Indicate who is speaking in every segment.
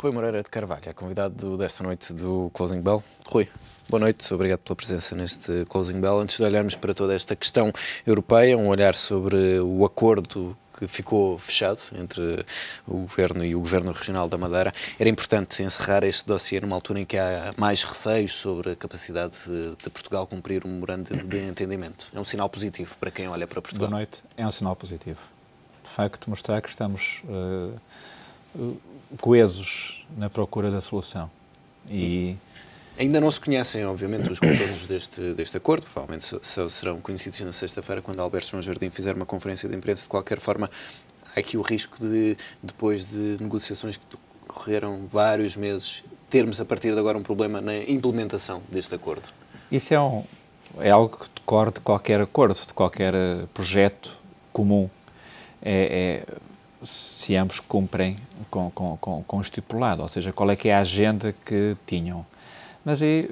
Speaker 1: Rui Moreira de Carvalho é convidado desta noite do Closing Bell. Rui, boa noite, obrigado pela presença neste Closing Bell. Antes de olharmos para toda esta questão europeia, um olhar sobre o acordo que ficou fechado entre o Governo e o Governo Regional da Madeira. Era importante encerrar este dossiê numa altura em que há mais receios sobre a capacidade de Portugal cumprir um memorando de entendimento. É um sinal positivo para quem olha para Portugal.
Speaker 2: Boa noite, é um sinal positivo. De facto, mostrar que estamos coesos na procura da solução. E
Speaker 1: ainda não se conhecem, obviamente, os contornos deste acordo. Provavelmente só serão conhecidos na sexta-feira, quando Alberto João Jardim fizer uma conferência de imprensa. De qualquer forma, há aqui o risco de, depois de negociações que decorreram vários meses, termos a partir de agora um problema na implementação deste acordo.
Speaker 2: Isso é algo que decorre de qualquer acordo, de qualquer projeto comum. Se ambos cumprem com o estipulado, ou seja, qual é que é a agenda que tinham. Mas aí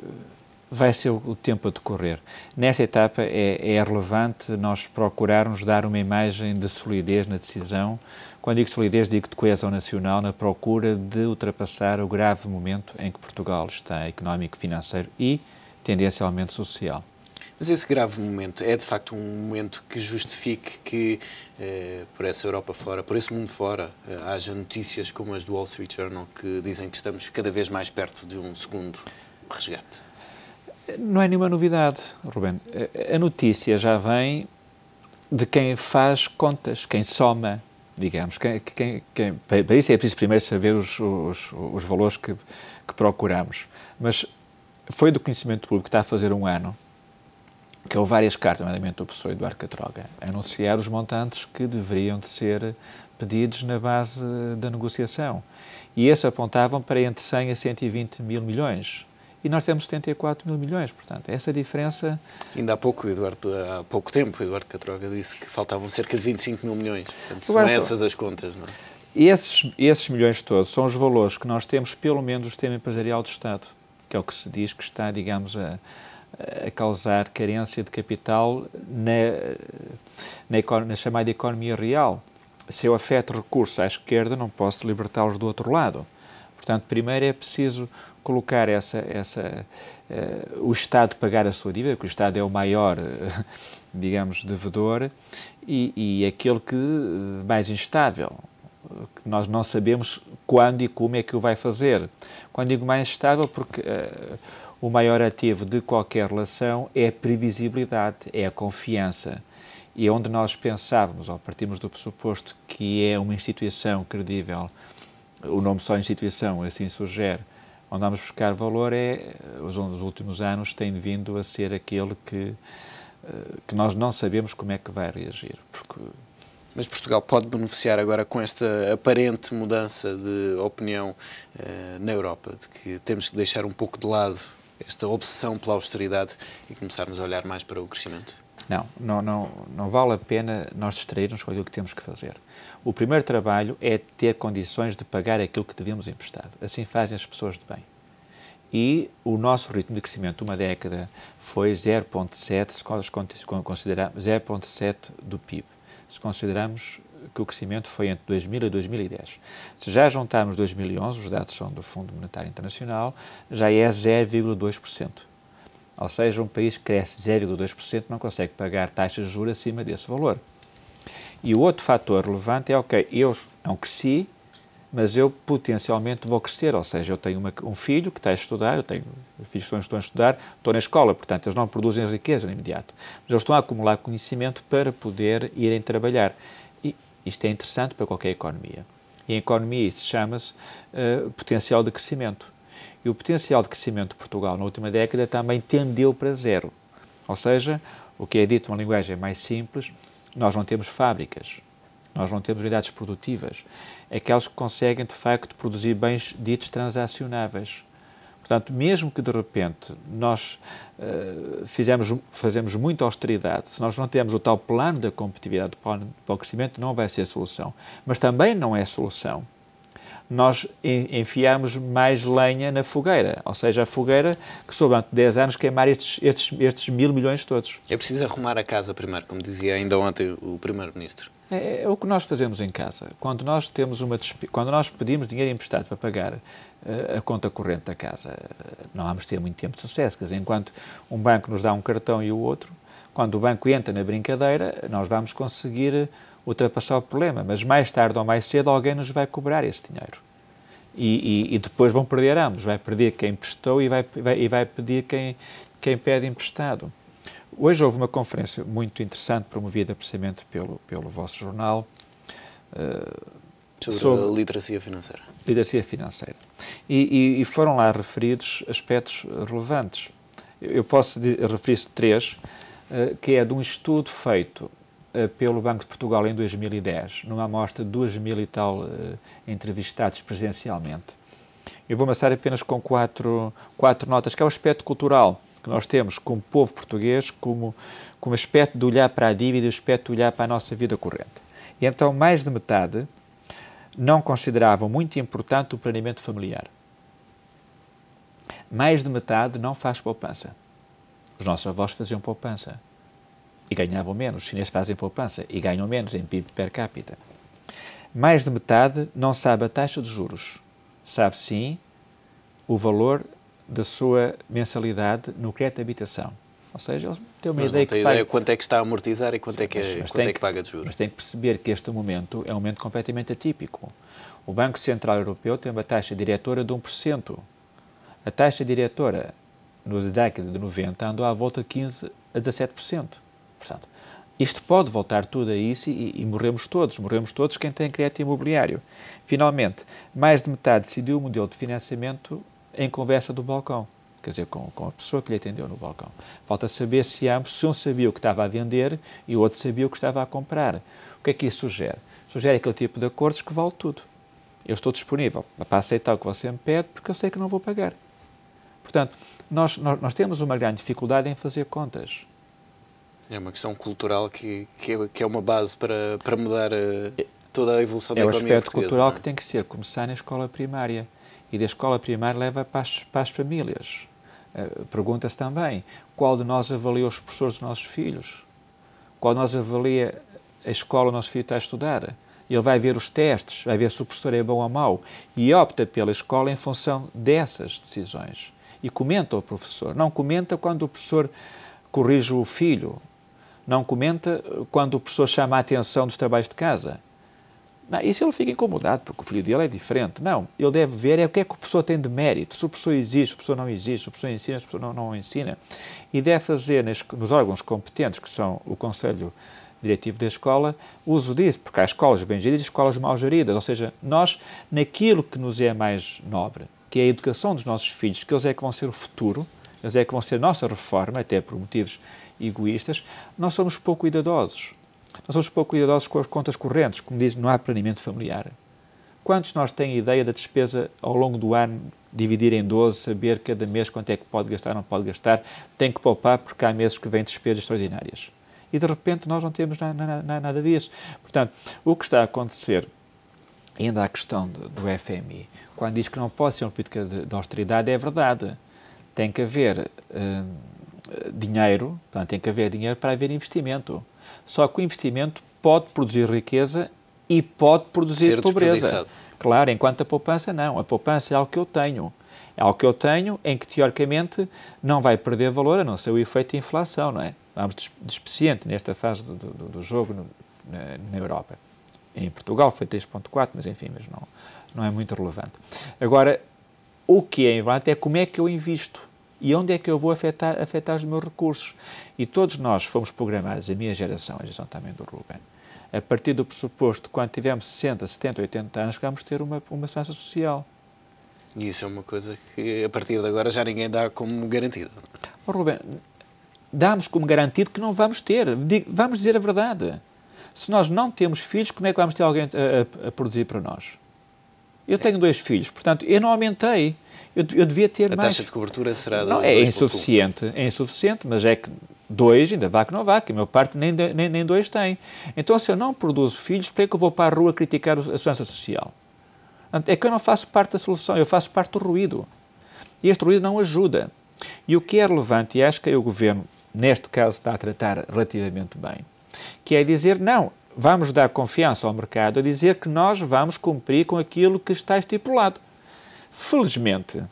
Speaker 2: vai ser o tempo a decorrer. Nesta etapa é relevante nós procurarmos dar uma imagem de solidez na decisão. Quando digo solidez, digo de coesão nacional, na procura de ultrapassar o grave momento em que Portugal está económico, financeiro e tendencialmente social.
Speaker 1: Mas esse grave momento é, de facto, um momento que justifique que, por essa Europa fora, por esse mundo fora, haja notícias como as do Wall Street Journal que dizem que estamos cada vez mais perto de um segundo resgate?
Speaker 2: Não é nenhuma novidade, Rubén. A notícia já vem de quem faz contas, quem soma, digamos. Para isso é preciso primeiro saber os valores que procuramos. Mas foi do conhecimento público que está a fazer um ano que houve várias cartas, nomeadamente do professor Eduardo Catroga, a anunciar os montantes que deveriam de ser pedidos na base da negociação. E esses apontavam para entre 100 a 120 mil milhões. E nós temos 74 mil milhões, portanto, essa diferença...
Speaker 1: Ainda há pouco tempo, o Eduardo Catroga disse que faltavam cerca de 25 mil milhões. Portanto, são essas as contas, não é?
Speaker 2: Esses milhões todos são os valores que nós temos, pelo menos, do sistema empresarial do Estado, que é o que se diz que está, digamos, a causar carência de capital na chamada economia real. Se eu afeto recursos à esquerda, não posso libertá-los do outro lado. Portanto, primeiro é preciso colocar o Estado pagar a sua dívida, porque o Estado é o maior, digamos, devedor, e aquele que mais instável, que nós não sabemos quando e como é que o vai fazer. Quando digo mais instável, porque o maior ativo de qualquer relação é a previsibilidade, é a confiança. E onde nós pensávamos, ou partimos do pressuposto que é uma instituição credível, o nome só instituição assim sugere, onde vamos buscar valor nos últimos anos tem vindo a ser aquele que nós não sabemos como é que vai reagir.
Speaker 1: Mas Portugal pode beneficiar agora com esta aparente mudança de opinião na Europa, de que temos que deixar um pouco de lado esta obsessão pela austeridade e começarmos a olhar mais para o crescimento?
Speaker 2: Não vale a pena nós distrairmos com aquilo que temos que fazer. O primeiro trabalho é ter condições de pagar aquilo que devíamos emprestado. Assim fazem as pessoas de bem. E o nosso ritmo de crescimento de uma década foi 0,7, se considerarmos 0,7 do PIB. Se considerarmos que o crescimento foi entre 2000 e 2010. Se já juntarmos 2011, os dados são do Fundo Monetário Internacional, já é 0,2%. Ou seja, um país que cresce 0,2% não consegue pagar taxas de juros acima desse valor. E o outro fator relevante é, ok, eu não cresci, mas eu potencialmente vou crescer, ou seja, eu tenho um filho que está a estudar, eu tenho filhos que estão a estudar, estou na escola, portanto, eles não produzem riqueza no imediato, mas eles estão a acumular conhecimento para poder irem trabalhar. E isto é interessante para qualquer economia. E em economia isso chama-se potencial de crescimento. E o potencial de crescimento de Portugal na última década também tendeu para zero. Ou seja, o que é dito uma linguagem mais simples, nós não temos fábricas, nós não temos unidades produtivas, aquelas que conseguem, de facto, produzir bens ditos transacionáveis. Portanto, mesmo que, de repente, nós fazemos muita austeridade, se nós não temos o tal plano da competitividade para o crescimento, não vai ser solução. Mas também não é solução nós enfiarmos mais lenha na fogueira, ou seja, a fogueira que soube durante 10 anos queimar estes 1.000 milhões todos.
Speaker 1: É preciso arrumar a casa primeiro, como dizia ainda ontem o Primeiro-Ministro.
Speaker 2: É o que nós fazemos em casa. Quando nós quando nós pedimos dinheiro emprestado para pagar a conta corrente da casa, não vamos ter muito tempo de sucesso. Quer dizer, enquanto um banco nos dá um cartão e o outro, quando o banco entra na brincadeira, nós vamos conseguir ultrapassar o problema, mas mais tarde ou mais cedo alguém nos vai cobrar esse dinheiro. E depois vão perder ambos. Vai perder quem emprestou e vai pedir quem pede emprestado. Hoje houve uma conferência muito interessante, promovida precisamente pelo vosso jornal,
Speaker 1: sobre a literacia financeira.
Speaker 2: Literacia financeira. E foram lá referidos aspectos relevantes. Eu posso referir-se 3, que é de um estudo feito pelo Banco de Portugal em 2010, numa amostra de 2.000 e tal entrevistados presencialmente. Eu vou começar apenas com quatro notas, que é o aspecto cultural que nós temos como povo português, como aspecto de olhar para a dívida e o aspecto de olhar para a nossa vida corrente. E então, mais de metade não consideravam muito importante o planeamento familiar. Mais de metade não faz poupança. Os nossos avós faziam poupança e ganhavam menos. Os chineses fazem poupança e ganham menos em PIB per capita. Mais de metade não sabe a taxa de juros. Sabe, sim, o valor da sua mensalidade no crédito de habitação. Ou seja, ele tem uma ideia que paga...
Speaker 1: ideia quanto é que está a amortizar e quanto é que paga de juros.
Speaker 2: Mas tem que perceber que este momento é um momento completamente atípico. O Banco Central Europeu tem uma taxa diretora de 1%. A taxa diretora na década de 90 andou à volta de 15% a 17%. Portanto, isto pode voltar tudo a isso e morremos todos quem tem crédito imobiliário. Finalmente, mais de metade decidiu o modelo de financiamento em conversa do balcão, quer dizer, com a pessoa que lhe atendeu no balcão. Falta saber se um sabia o que estava a vender e o outro sabia o que estava a comprar. O que é que isso sugere? Sugere aquele tipo de acordos que vale tudo. Eu estou disponível para aceitar o que você me pede porque eu sei que não vou pagar. Portanto, nós temos uma grande dificuldade em fazer contas.
Speaker 1: É uma questão cultural que é uma base para mudar toda a evolução da economia portuguesa.
Speaker 2: É o aspecto cultural que tem que ser, começar na escola primária. E da escola primária leva para as famílias. Pergunta-se também, qual de nós avalia os professores dos nossos filhos? Qual de nós avalia a escola onde o nosso filho está a estudar? Ele vai ver os testes, vai ver se o professor é bom ou mau e opta pela escola em função dessas decisões. E comenta o professor. Não comenta quando o professor corrige o filho. Não comenta quando o professor chama a atenção dos trabalhos de casa. Não, isso ele fica incomodado, porque o filho dele é diferente. Não, ele deve ver o que é que o professor tem de mérito, se o professor exige, se o professor não exige, se o professor ensina, se o professor não ensina. E deve fazer nos órgãos competentes, que são o Conselho Diretivo da Escola, uso disso, porque há escolas bem geridas e escolas mal geridas. Ou seja, nós, naquilo que nos é mais nobre, que é a educação dos nossos filhos, que eles é que vão ser o futuro, eles é que vão ser a nossa reforma, até por motivos egoístas, nós somos pouco cuidadosos. Nós somos pouco cuidadosos com as contas correntes, como diz, não há planeamento familiar. Quantos de nós têm ideia da despesa ao longo do ano, dividir em 12, saber cada mês quanto é que pode gastar, não pode gastar, tem que poupar porque há meses que vêm despesas extraordinárias. E de repente nós não temos nada disso. Portanto, o que está a acontecer, ainda a questão do FMI, quando diz que não pode ser uma política de austeridade, é verdade. Tem que haver dinheiro, portanto, tem que haver dinheiro para haver investimento. Só que o investimento pode produzir riqueza e pode produzir pobreza. Claro, enquanto a poupança não. A poupança é algo que eu tenho. É algo que eu tenho em que, teoricamente, não vai perder valor, a não ser o efeito de inflação, não é? Vamos despeciente nesta fase do jogo na Europa. Em Portugal foi 3,4, mas enfim, não é muito relevante. Agora, o que é relevante é como é que eu invisto. E onde é que eu vou afetar os meus recursos? E todos nós fomos programados, a minha geração também do Ruben, a partir do pressuposto de quando tivermos 60, 70, 80 anos, que vamos ter uma segurança social.
Speaker 1: E isso é uma coisa que, a partir de agora, já ninguém dá como garantido.
Speaker 2: Oh, Ruben, damos como garantido que não vamos ter. Vamos dizer a verdade. Se nós não temos filhos, como é que vamos ter alguém a produzir para nós? Eu tenho 2 filhos, portanto, eu não aumentei. Eu devia ter mais.
Speaker 1: A taxa de cobertura será...
Speaker 2: Não, é insuficiente, mas é que 2, ainda vá que não vá, que a minha parte nem 2 tem. Então, se eu não produzo filhos, por que é que eu vou para a rua criticar a segurança social? É que eu não faço parte da solução, eu faço parte do ruído. E este ruído não ajuda. E o que é relevante, e acho que o Governo, neste caso, está a tratar relativamente bem, que é dizer, não, vamos dar confiança ao mercado, a dizer que nós vamos cumprir com aquilo que está estipulado. Felizmente,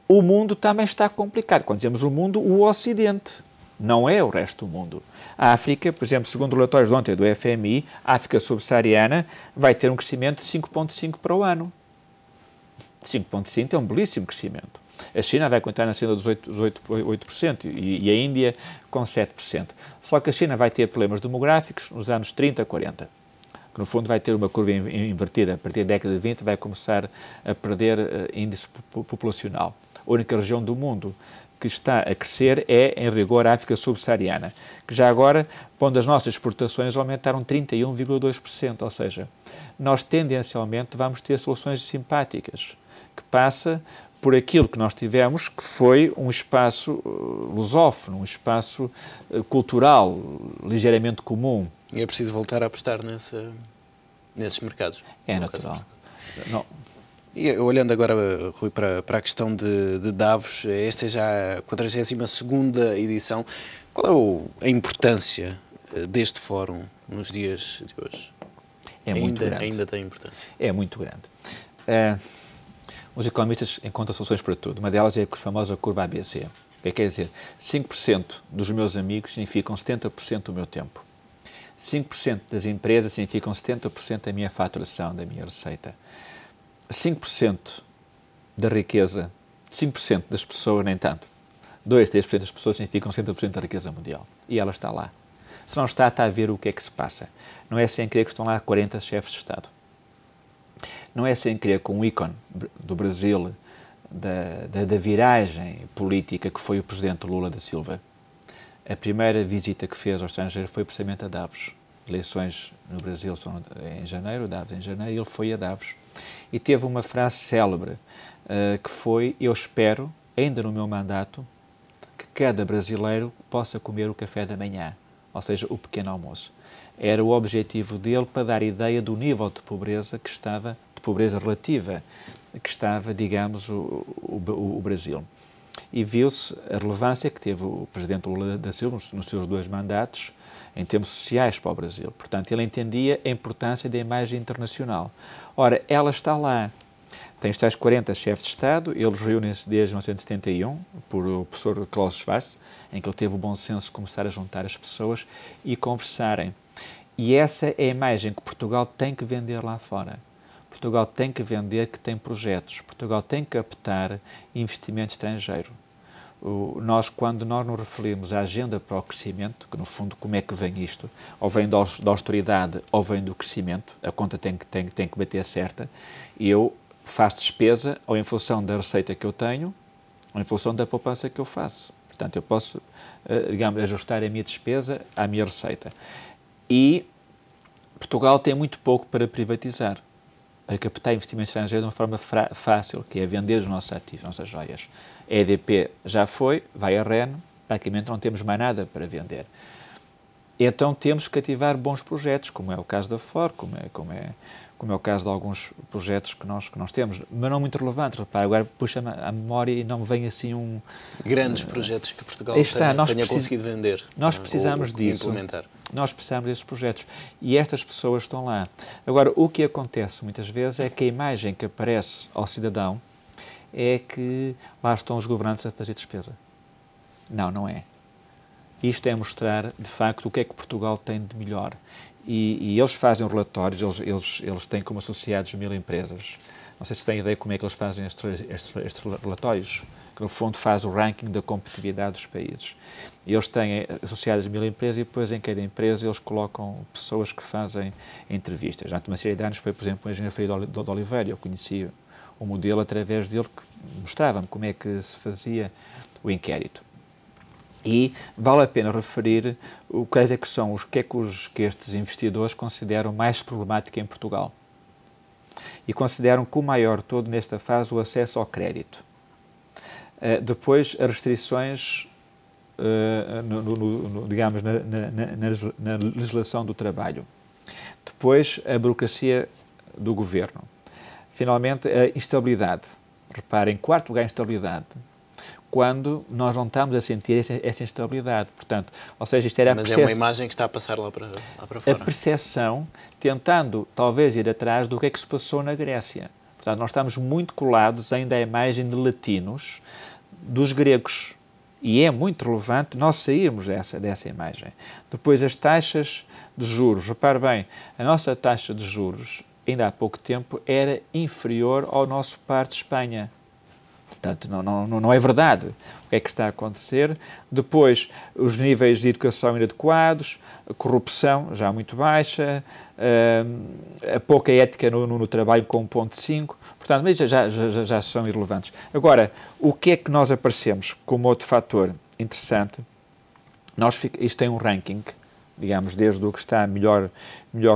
Speaker 2: o mundo também está complicado. Quando dizemos o mundo, o Ocidente, não é o resto do mundo. A África, por exemplo, segundo relatórios de ontem do FMI, a África subsaariana vai ter um crescimento de 5,5% para o ano. 5,5% é um belíssimo crescimento. A China vai continuar na cena dos 8% e a Índia com 7%. Só que a China vai ter problemas demográficos nos anos 30, 40. Que no fundo vai ter uma curva invertida. A partir da década de 20 vai começar a perder índice populacional. A única região do mundo que está a crescer é, em rigor, a África subsaariana, que já agora, pondo as nossas exportações, aumentaram 31,2%, ou seja, nós tendencialmente vamos ter soluções simpáticas, que passa por aquilo que nós tivemos, que foi um espaço lusófono, um espaço cultural, ligeiramente comum.
Speaker 1: E é preciso voltar a apostar nesses mercados.
Speaker 2: É natural. Não.
Speaker 1: E olhando agora, Rui, para a questão de Davos, esta é já a 42ª edição. Qual é a importância deste fórum nos dias de hoje?
Speaker 2: É muito grande.
Speaker 1: Ainda tem importância?
Speaker 2: É muito grande. Os economistas encontram soluções para tudo. Uma delas é a famosa curva ABC. O que quer dizer? 5% dos meus amigos significam 70% do meu tempo. 5% das empresas significam 70% da minha faturação, da minha receita. 5% da riqueza, 5% das pessoas, nem tanto. 2, 3% das pessoas significam 70% da riqueza mundial. E ela está lá. Se não está, está a ver o que é que se passa. Não é sem querer que estão lá 40 chefes de Estado. Não é sem querer que um ícone do Brasil, da viragem política que foi o presidente Lula da Silva, a primeira visita que fez ao estrangeiro foi precisamente a Davos. Eleições no Brasil são em janeiro, Davos em janeiro, e ele foi a Davos. E teve uma frase célebre, que foi: eu espero, ainda no meu mandato, que cada brasileiro possa comer o café da manhã, ou seja, o pequeno almoço. Era o objetivo dele para dar ideia do nível de pobreza que estava, de pobreza relativa, que estava, digamos, o Brasil. E viu-se a relevância que teve o presidente Lula da Silva nos seus 2 mandatos em termos sociais para o Brasil. Portanto, ele entendia a importância da imagem internacional. Ora, ela está lá. Tem os tais 40 chefes de Estado, eles reúnem-se desde 1971 por o professor Klaus Schwarz, em que ele teve o bom senso de começar a juntar as pessoas e conversarem. E essa é a imagem que Portugal tem que vender lá fora. Portugal tem que vender que tem projetos. Portugal tem que captar investimento estrangeiro. Quando nós nos referimos à agenda para o crescimento, que no fundo como é que vem isto? Ou vem da austeridade ou vem do crescimento, a conta tem que bater certa, e eu faço despesa ou em função da receita que eu tenho, ou em função da poupança que eu faço. Portanto, eu posso, digamos, ajustar a minha despesa à minha receita. E Portugal tem muito pouco para privatizar, para captar investimento estrangeiro de uma forma fácil, que é vender os nossos ativos, as nossas joias. A EDP já foi, vai a REN, praticamente não temos mais nada para vender. Então temos que ativar bons projetos, como é o caso da FOR, como é o caso de alguns projetos que nós temos, mas não muito relevantes. Repara, agora puxa-me a memória e não me vem assim
Speaker 1: grandes projetos que Portugal tenha conseguido vender.
Speaker 2: Nós precisamos disso.
Speaker 1: Implementar.
Speaker 2: Nós precisamos desses projetos. E estas pessoas estão lá. Agora, o que acontece muitas vezes é que a imagem que aparece ao cidadão é que lá estão os governantes a fazer despesa. Não, não é. Isto é mostrar, de facto, o que é que Portugal tem de melhor. E eles fazem relatórios, eles têm como associados 1000 empresas. Não sei se têm ideia como é que eles fazem estes relatórios, que no fundo faz o ranking da competitividade dos países. E eles têm associadas 1000 empresas e depois em cada empresa eles colocam pessoas que fazem entrevistas. Durante uma série de anos foi, por exemplo, o engenheiro Ferreira de Oliveira. Eu conheci o modelo através dele, que mostrava-me como é que se fazia o inquérito. E vale a pena referir o que é que estes investidores consideram mais problemático em Portugal. E consideram que o maior todo nesta fase o acesso ao crédito. Depois, as restrições, digamos, na legislação do trabalho. Depois, a burocracia do governo. Finalmente, a instabilidade. Reparem, em quarto lugar, a instabilidade. Quando nós não estamos a sentir essa instabilidade. Portanto, ou seja, isto era
Speaker 1: Mas é uma imagem que está a passar lá para fora.
Speaker 2: A percepção, tentando talvez ir atrás do que é que se passou na Grécia. Portanto, nós estamos muito colados ainda à imagem de latinos dos gregos. E é muito relevante nós sairmos dessa imagem. Depois, as taxas de juros. Repare bem, a nossa taxa de juros, ainda há pouco tempo, era inferior ao nosso par de Espanha. Portanto, não é verdade. O que é que está a acontecer? Depois, os níveis de educação inadequados, a corrupção já muito baixa, a pouca ética no trabalho com 1,5. Portanto, mas já são irrelevantes. Agora, o que é que nós aparecemos como outro fator interessante? Isto tem um ranking, digamos, desde o que está melhor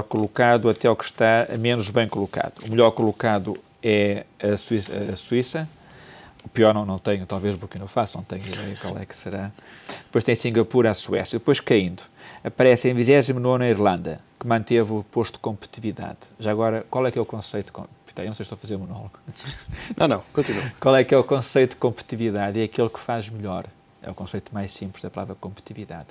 Speaker 2: colocado até o que está menos bem colocado. O melhor colocado é a Suíça. O pior não tenho, talvez Burkina Faso, não tenho ideia qual é que será. Depois tem Singapura, a Suécia. Depois, caindo, aparece em 29ª a Irlanda, que manteve o posto de competitividade. Já agora, qual é que é o conceito de competitividade? Eu não sei se estou a fazer monólogo.
Speaker 1: Não, continua.
Speaker 2: Qual é que é o conceito de competitividade? É aquele que faz melhor. É o conceito mais simples da palavra competitividade.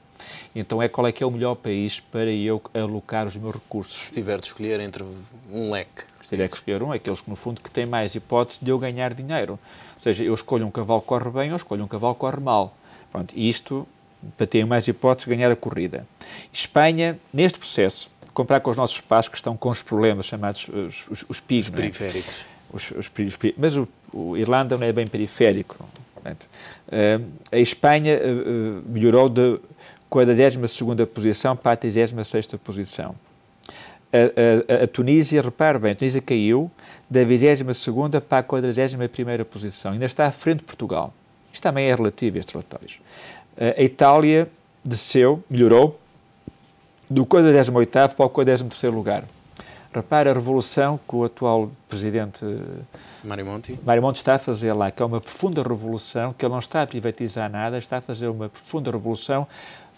Speaker 2: Então, qual é que é o melhor país para eu alocar os meus recursos?
Speaker 1: Se tiver de escolher entre um leque.
Speaker 2: Se tiver que escolher aqueles que, no fundo, que têm mais hipótese de eu ganhar dinheiro. Ou seja, eu escolho um cavalo que corre bem ou escolho um cavalo que corre mal. Pronto, isto para ter mais hipóteses de ganhar a corrida. Espanha, neste processo, de comprar com os nossos pais que estão com os problemas chamados os PIGs.
Speaker 1: Os periféricos.
Speaker 2: Mas o Irlanda não é bem periférico. A Espanha melhorou da 42ª posição para a 36ª posição. A Tunísia, repare bem, a Tunísia caiu da 22ª para a 41ª posição. Ainda está à frente de Portugal. Isto também é relativo a estes relatórios. A Itália melhorou do 48º para o 43º lugar. Repare a revolução que o atual presidente
Speaker 1: Mário Monti
Speaker 2: está a fazer lá, que é uma profunda revolução, que ele não está a privatizar nada, está a fazer uma profunda revolução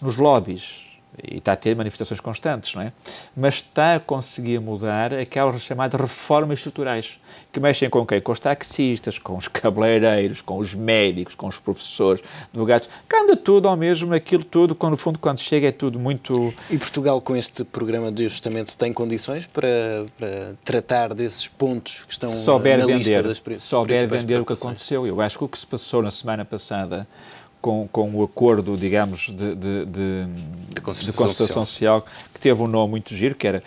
Speaker 2: nos lobbies. E está a ter manifestações constantes, não é? Mas está a conseguir mudar aquelas chamadas reformas estruturais, que mexem com quem? Com os taxistas, com os cabeleireiros, com os médicos, com os professores, advogados, que anda tudo ao mesmo, aquilo tudo, quando, no fundo, quando chega é tudo muito...
Speaker 1: E Portugal, com este programa de ajustamento, tem condições para tratar desses pontos que estão na lista das principais
Speaker 2: souber vender o que aconteceu. Eu acho que o que se passou na semana passada com o acordo, digamos, de concertação social, que teve um nome muito giro, que era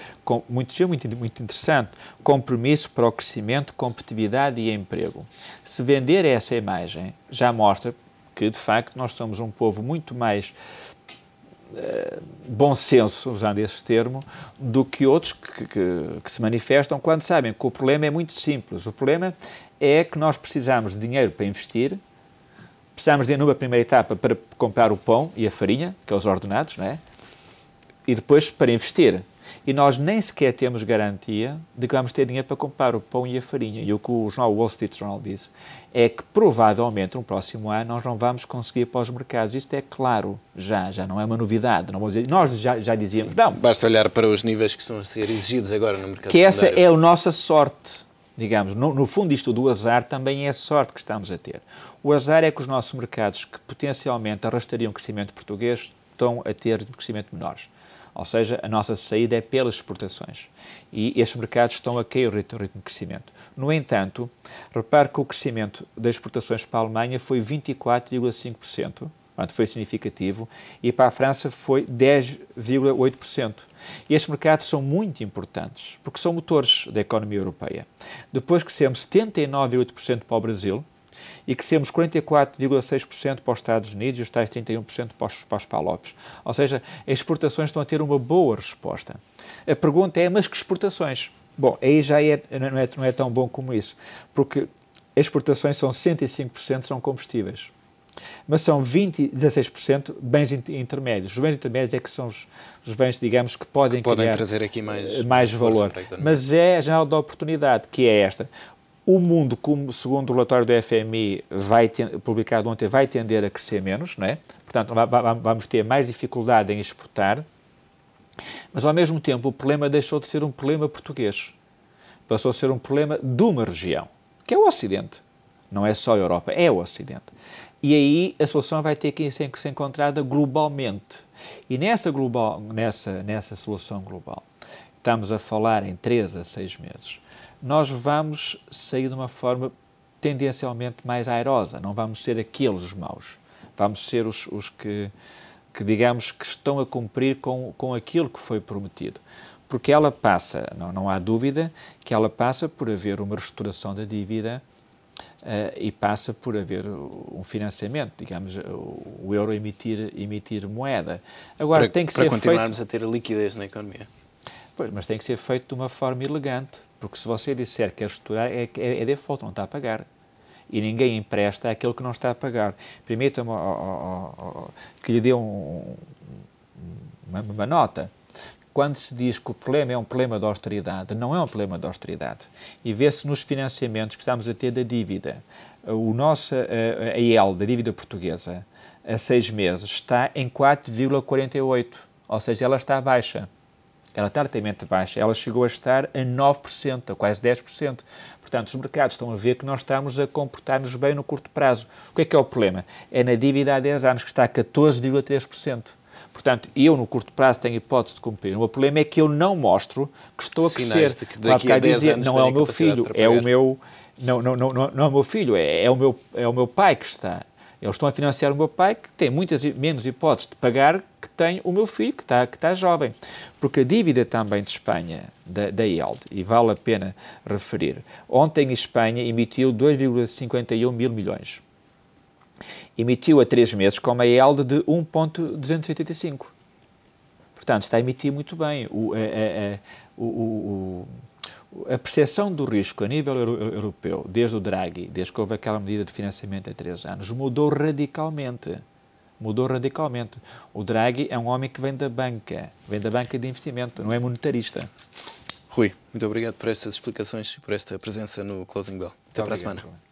Speaker 2: muito interessante, compromisso para o crescimento, competitividade e emprego. Se vender essa imagem, já mostra que, de facto, nós somos um povo muito mais bom senso, usando esse termo, do que outros que se manifestam quando sabem que o problema é muito simples. O problema é que nós precisamos de dinheiro para investir, precisamos de, numa primeira etapa, para comprar o pão e a farinha, que é os ordenados, não é? E depois para investir. E nós nem sequer temos garantia de que vamos ter dinheiro para comprar o pão e a farinha. E o que o jornal Wall Street Journal diz é que provavelmente no próximo ano nós não vamos conseguir ir para os mercados. Isto é claro, já não é uma novidade. Não vou dizer, nós já dizíamos, não.
Speaker 1: Basta olhar para os níveis que estão a ser exigidos agora no mercado
Speaker 2: que essa é a nossa sorte. Digamos, no fundo isto do azar também é a sorte que estamos a ter. O azar é que os nossos mercados que potencialmente arrastariam o crescimento português estão a ter crescimento menores. Ou seja, a nossa saída é pelas exportações. E estes mercados estão a cair o ritmo de crescimento. No entanto, repare que o crescimento das exportações para a Alemanha foi 24,5%. Portanto, foi significativo, e para a França foi 10,8%. E estes mercados são muito importantes, porque são motores da economia europeia. Depois crescemos 79,8% para o Brasil, e crescemos 44,6% para os Estados Unidos e os tais 31% para os PALOPs. Ou seja, as exportações estão a ter uma boa resposta. A pergunta é, mas que exportações? Bom, aí já não é tão bom como isso, porque as exportações são 65% são combustíveis. Mas são 16% bens intermédios. Os bens intermédios é que são os bens, digamos, que podem
Speaker 1: trazer aqui
Speaker 2: mais valor. Mas é a janela da oportunidade, que é esta. O mundo, como, segundo o relatório do FMI, publicado ontem, vai tender a crescer menos, não é? Portanto, vamos ter mais dificuldade em exportar, mas, ao mesmo tempo, o problema deixou de ser um problema português. passou a ser um problema de uma região, que é o Ocidente. Não é só a Europa, é o Ocidente. E aí a solução vai ter que ser encontrada globalmente. E nessa solução global, estamos a falar em 3 a 6 meses, nós vamos sair de uma forma tendencialmente mais airosa, não vamos ser aqueles os maus, vamos ser os que digamos que estão a cumprir com aquilo que foi prometido. Porque ela passa, não há dúvida, que ela passa por haver uma reestruturação da dívida e passa por haver um financiamento, digamos, o euro emitir moeda. Agora, tem que ser feito...
Speaker 1: Para continuarmos a ter liquidez na economia.
Speaker 2: Pois, mas tem que ser feito de uma forma elegante, porque se você disser que quer reestruturar, é default, não está a pagar. E ninguém empresta àquele que não está a pagar. Permita-me que lhe dê uma nota. Quando se diz que o problema é um problema de austeridade, não é um problema de austeridade. E vê-se nos financiamentos que estamos a ter da dívida. A IEL, da dívida portuguesa, a 6 meses, está em 4,48%. Ou seja, ela está baixa. Ela está altamente baixa. Ela chegou a estar a 9%, a quase 10%. Portanto, os mercados estão a ver que nós estamos a comportar-nos bem no curto prazo. O que é o problema? É na dívida há 10 anos, que está a 14,3%. Portanto, eu no curto prazo tenho hipótese de cumprir. O meu problema é que eu não mostro que estou a crescer.
Speaker 1: Que daqui a 10 anos
Speaker 2: não é o meu filho, é o meu... Não é o meu filho, é o meu pai que está. Eles estão a financiar o meu pai, que tem menos hipóteses de pagar que tem o meu filho, que está jovem. Porque a dívida também de Espanha, da IELD, e vale a pena referir, ontem a Espanha emitiu 2,51 mil milhões. Emitiu a 3 meses com uma IELD de 1,285. Portanto, está a emitir muito bem. A percepção do risco a nível europeu, desde o Draghi, desde que houve aquela medida de financiamento há 3 anos, mudou radicalmente. Mudou radicalmente. O Draghi é um homem que vem da banca de investimento, não é monetarista.
Speaker 1: Rui, muito obrigado por estas explicações e por esta presença no Closing Bell. Até para a semana.